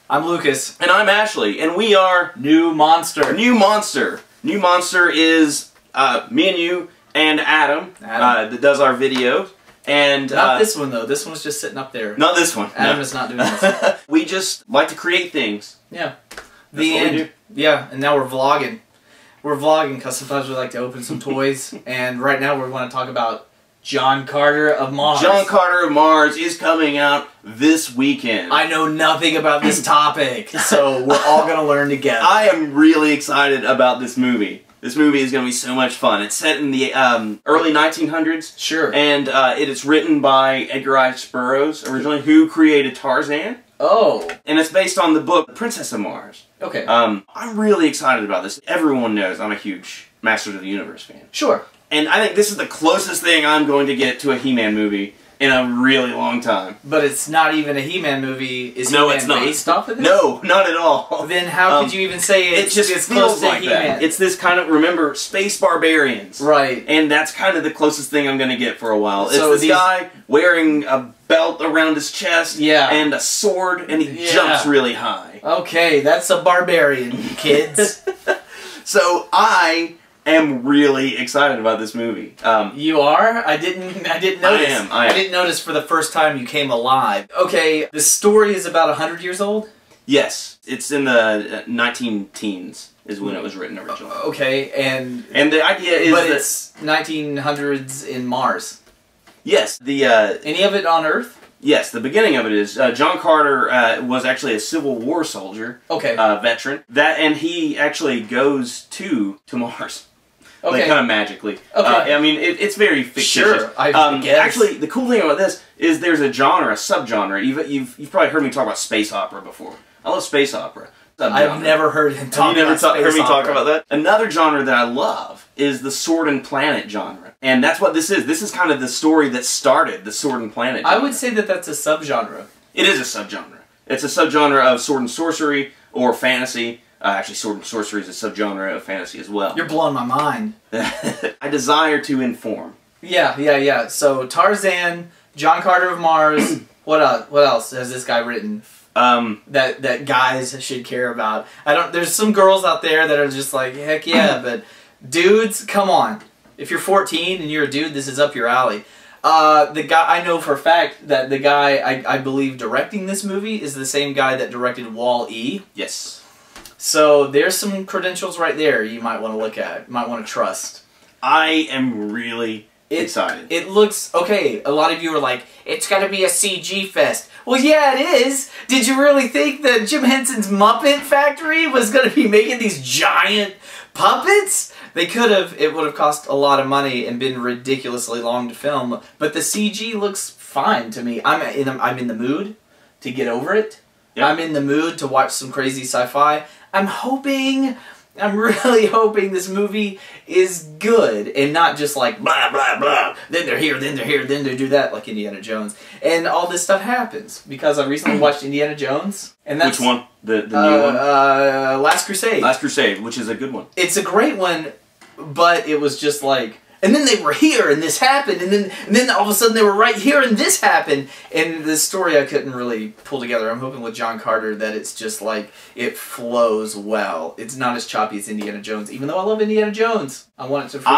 I'm Lucas. And I'm Ashley, and we are New Monster. New Monster. New Monster is me and you and Adam. That does our videos. And not this one though. This one's just sitting up there. Not this one. Adam is not doing this. We just like to create things. Yeah. That's what we do. Yeah, and now we're vlogging. We're vlogging because sometimes we like to open some toys, and right now we're going to talk about John Carter of Mars. John Carter of Mars is coming out this weekend. I know nothing about this topic, so we're all going to learn together. I am really excited about this movie. This movie is going to be so much fun. It's set in the early 1900s. Sure. And it is written by Edgar Rice Burroughs, originally, who created Tarzan. Oh. And it's based on the book Princess of Mars. Okay. I'm really excited about this. Everyone knows I'm a huge Masters of the Universe fan. Sure. And I think this is the closest thing I'm going to get to a He-Man movie in a really long time. But it's not even a He-Man movie. Is No, He-Man it's not. based off of this? No, not at all. Then how could you even say it just it's feels close to like He-Man? that. It's this kind of, remember, space barbarians. Right. And that's kind of the closest thing I'm going to get for a while. So it's this guy wearing a belt around his chest and a sword, and he jumps really high. Okay, that's a barbarian, kids. So I am really excited about this movie. You are? I didn't notice. I am. didn't notice for the first time you came alive. Okay, the story is about 100 years old? Yes, it's in the 19-teens is when it was written originally. Okay, and the idea is but that it's 1900s in Mars. Yes, any of it on Earth? Yes, the beginning of it is John Carter was actually a Civil War soldier, veteran. And he actually goes to Mars. Okay. Like, kind of magically. Okay. I mean, it's very fictitious. Sure, I guess. Actually, the cool thing about this is there's a genre, a subgenre. You've probably heard me talk about space opera before. I love space opera. I've never heard him talk about space opera. Heard me talk about that? Another genre that I love is the Sword and Planet genre. And that's what this is. This is kind of the story that started the Sword and Planet genre. I would say that that's a subgenre. It is a subgenre. It's a subgenre of sword and sorcery or fantasy. Actually, sword and sorcery is a subgenre of fantasy as well. You're blowing my mind. I desire to inform. Yeah. So Tarzan, John Carter of Mars. What else has this guy written? That guys should care about. There's some girls out there that are just like, heck yeah, but dudes, come on. If you're 14 and you're a dude, this is up your alley. The guy, I know for a fact that the guy I believe directing this movie is the same guy that directed Wall-E. Yes. So there's some credentials right there you might want to look at, might want to trust. I am really excited. It looks, okay, a lot of you are like, it's got to be a CG fest. Well, yeah, it is. Did you really think that Jim Henson's Muppet Factory was going to be making these giant puppets? They could have. It would have cost a lot of money and been ridiculously long to film. But the CG looks fine to me. I'm in the mood to get over it. Yep. I'm in the mood to watch some crazy sci-fi. I'm really hoping this movie is good and not just like blah blah blah. Then they're here, then they're here, then they do that like Indiana Jones. And all this stuff happens because I recently watched Indiana Jones. And that's, which one? The new one? Last Crusade. Last Crusade, which is a good one. It's a great one, but it was just like, and then they were here and this happened, and then all of a sudden they were right here and this happened. And the story I couldn't really pull together. I'm hoping with John Carter that it's just like, it flows well. It's not as choppy as Indiana Jones, even though I love Indiana Jones. I want it to flow.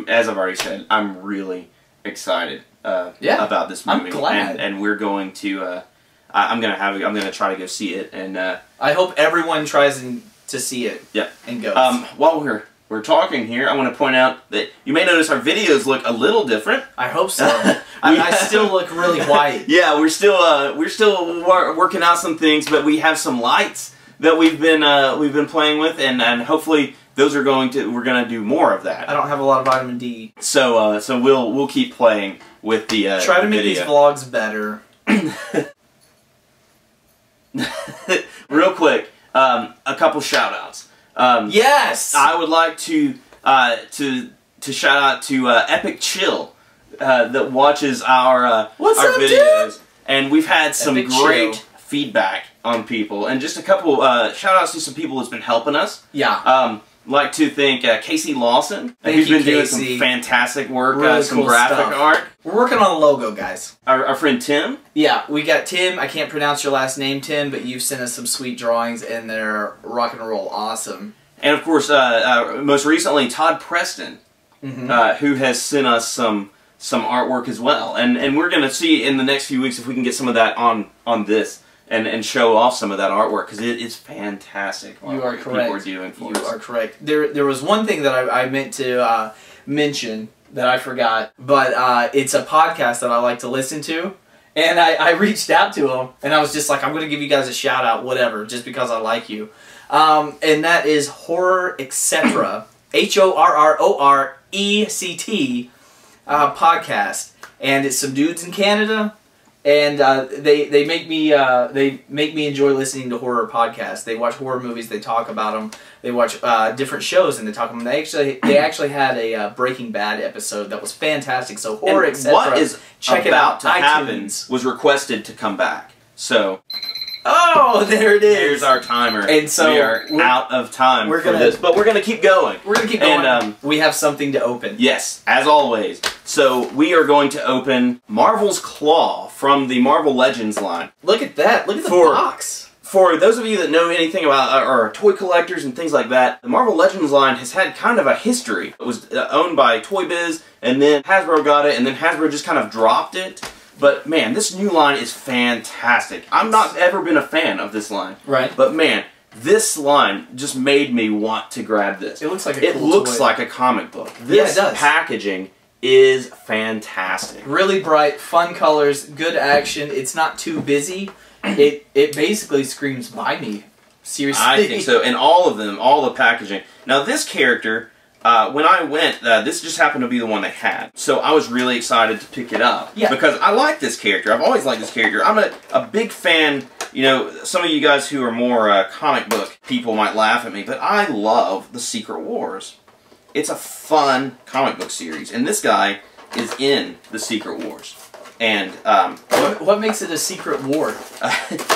As I've already said, I'm really excited about this movie. I'm glad. And we're going to, I'm gonna try to go see it, and I hope everyone tries to see it. Yeah. And goes. While we're talking here, I want to point out that you may notice our videos look a little different. I hope so. I still look really white. Yeah, we're still working out some things, but we have some lights that we've been playing with, and hopefully those are we're gonna do more of that. I don't have a lot of vitamin D. So we'll keep playing with the try to make these vlogs better. Real quick, a couple shout-outs. Yes! I would like to shout out to Epic Chill that watches our videos, dude? And we've had some great feedback on people, and just a couple shout outs to some people that's been helping us. Yeah. like to thank Casey Lawson, who's been doing some fantastic work, really some cool graphic stuff. art. We're working on a logo, guys. Our friend Tim. Yeah, we got Tim. I can't pronounce your last name, Tim, but you've sent us some sweet drawings, and they're rock and roll awesome. And of course, most recently, Todd Preston, who has sent us some artwork as well. And we're going to see in the next few weeks if we can get some of that on this. And show off some of that artwork, because it is fantastic. You are correct. People are doing for us. You are correct. There was one thing that I meant to mention that I forgot, but it's a podcast that I like to listen to, and I reached out to him, and I was just like, I'm going to give you guys a shout out, whatever, just because I like you. And that is Horror Etc. HORRORECT podcast, and it's some dudes in Canada. And they make me enjoy listening to horror podcasts. They watch horror movies. They talk about them. They watch different shows and they talk about them. They actually had a Breaking Bad episode that was fantastic. So Horror Etc. What is check it about out. to happen was requested to come back. So. Oh, there it is. Here's our timer. And so we are out of time for this, but we're gonna keep going. We're gonna keep going. And we have something to open. Yes, as always. So we are going to open Marvel's KLAW from the Marvel Legends line. Look at that. Look at the box. For those of you that know anything about or toy collectors and things like that, the Marvel Legends line has had kind of a history. It was owned by Toy Biz, and then Hasbro got it, and then Hasbro just kind of dropped it. But man, this new line is fantastic. I've not ever been a fan of this line. Right. But man, this line just made me want to grab this. It looks like a cool toy. It looks like a comic book. This packaging is fantastic. Really bright, fun colors, good action. It's not too busy. It basically screams buy me. Seriously. I think so. And all of them, all the packaging. Now this character, when I went, this just happened to be the one they had. So I was really excited to pick it up. Yeah. Because I like this character. I've always liked this character. I'm a big fan. You know, some of you guys who are more comic book people might laugh at me, but I love the Secret Wars. It's a fun comic book series. And this guy is in the Secret Wars. And what makes it a secret war?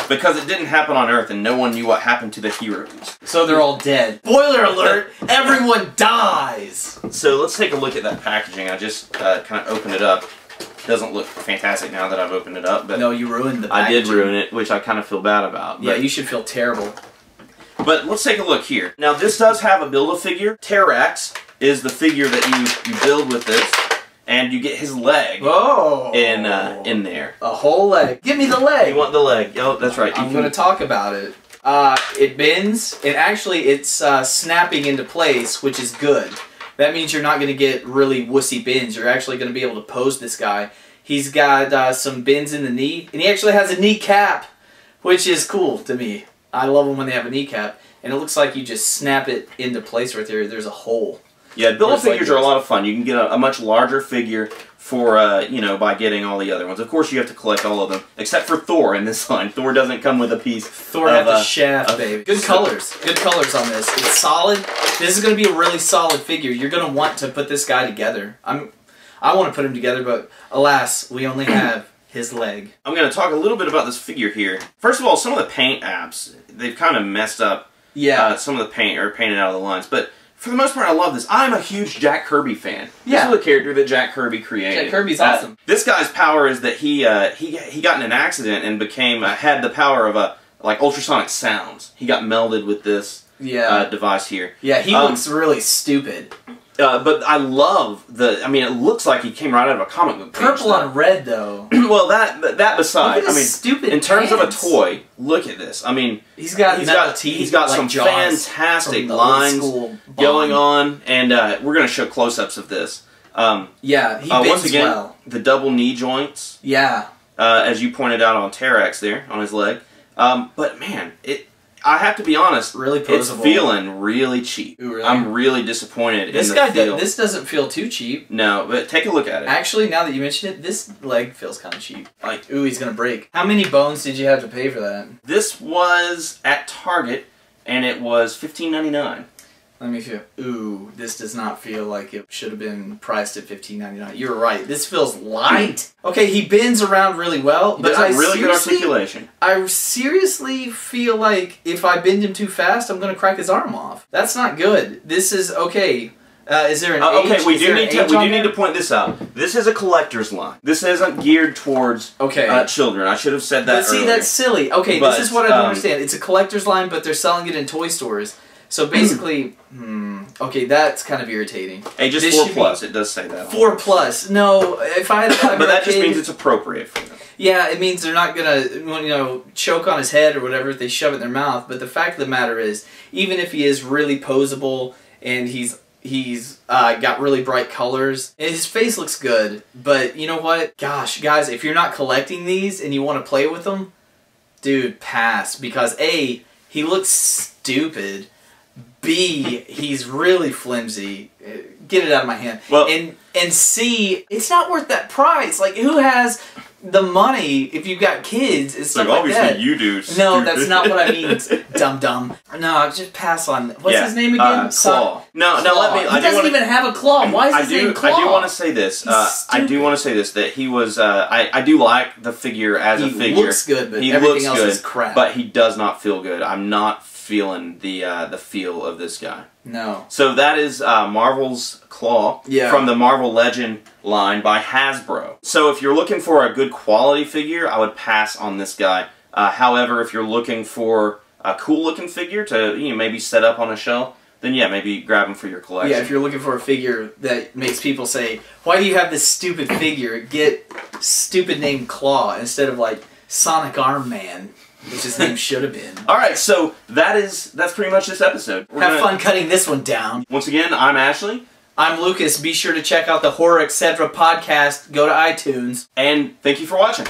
Because it didn't happen on Earth and no one knew what happened to the heroes. So they're all dead. Spoiler alert, everyone dies! So let's take a look at that packaging. I just kind of opened it up. It doesn't look fantastic now that I've opened it up. But no, you ruined the packaging. I did ruin it, which I kind of feel bad about. Yeah, you should feel terrible. But let's take a look here. Now this does have a Build-A-Figure. T-Rex is the figure that you build with this. And you get his leg in there. A whole leg. Give me the leg. You want the leg. Oh, that's right. I'm going to talk about it. It bends, and actually it's snapping into place, which is good. That means you're not going to get really wussy bends. You're actually going to be able to pose this guy. He's got some bends in the knee, and he actually has a kneecap, which is cool to me. I love them when they have a kneecap. And it looks like you just snap it into place right there. There's a hole. Yeah, Build-A-Figures are a lot of fun. You can get a much larger figure for, you know, by getting all the other ones. Of course, you have to collect all of them, except for Thor in this line. Thor doesn't come with a piece. Thor got the shaft, baby. Good colors. Good colors on this. It's solid. This is going to be a really solid figure. You're going to want to put this guy together. I want to put him together, but alas, we only have his leg. I'm going to talk a little bit about this figure here. First of all, some of the paint apps, they've kind of messed up some of the paint, or painted out of the lines, but for the most part, I love this. I'm a huge Jack Kirby fan. Yeah. This is a character that Jack Kirby created. Jack Kirby's awesome. This guy's power is that he got in an accident and had the power of like ultrasonic sounds. He got melded with this device here. Yeah, he looks really stupid. But I love I mean, it looks like he came right out of a comic book page. Purple on red, though. Well, that beside. Look at his stupid in terms of a toy, look at this. I mean, he's got some fantastic lines going on, and we're going to show close-ups of this. Yeah, he bends once again, well. The double knee joints. Yeah. As you pointed out on T-Rex there, on his leg. But man, I have to be honest, really poseable. It's feeling really cheap. Ooh, really? I'm really disappointed in the feel. This doesn't feel too cheap. No, but take a look at it. Actually, now that you mention it, this leg feels kind of cheap. Like, ooh, he's going to break. How many bones did you have to pay for that? This was at Target, and it was $15.99. Let me feel. Ooh, this does not feel like it should have been priced at $15.99. You're right. This feels light. Okay, he bends around really well, but I really good articulation. I seriously feel like if I bend him too fast, I'm going to crack his arm off. That's not good. This is okay. Is there an age? Okay, we do need to point this out. This is a collector's line. This isn't geared towards children. I should have said that. But see, earlier. That's silly. Okay, this is what I don't understand. It's a collector's line, but they're selling it in toy stores. So basically, okay, that's kind of irritating. Hey, just 4+. It does say that. 4+. No, if I had a but that just means it's appropriate for them. Yeah, it means they're not gonna, choke on his head or whatever if they shove it in their mouth. But the fact of the matter is, even if he is really posable and he's got really bright colors, his face looks good. But you know what? Gosh, guys, if you're not collecting these and you want to play with them, dude, pass. Because A, he looks stupid. B, he's really flimsy. Get it out of my hand. Well, and C, it's not worth that price. Like, who has the money if you've got kids and stuff like that? Obviously you do. No, that's not what I mean. Dum-dum. No, just pass on. What's his name again? KLAW. No, let me. He doesn't even have a claw. Why is his name KLAW? I do want to say this. I do want to say this, that he was. I do like the figure as a figure. He looks good, but everything else is crap. But he does not feel good. I'm not feeling the feel of this guy. No. So that is Marvel's KLAW from the Marvel Legend line by Hasbro. So if you're looking for a good quality figure, I would pass on this guy. However, if you're looking for a cool looking figure to maybe set up on a shelf, then yeah, maybe grab him for your collection. Yeah, if you're looking for a figure that makes people say, "Why do you have this stupid figure?" Get stupid name KLAW instead of like Sonic Arm Man, which his name should have been. Alright, so that's pretty much this episode. Have fun cutting this one down. Once again, I'm Ashley. I'm Lucas. Be sure to check out the Horror Etc. podcast. Go to iTunes. And thank you for watching.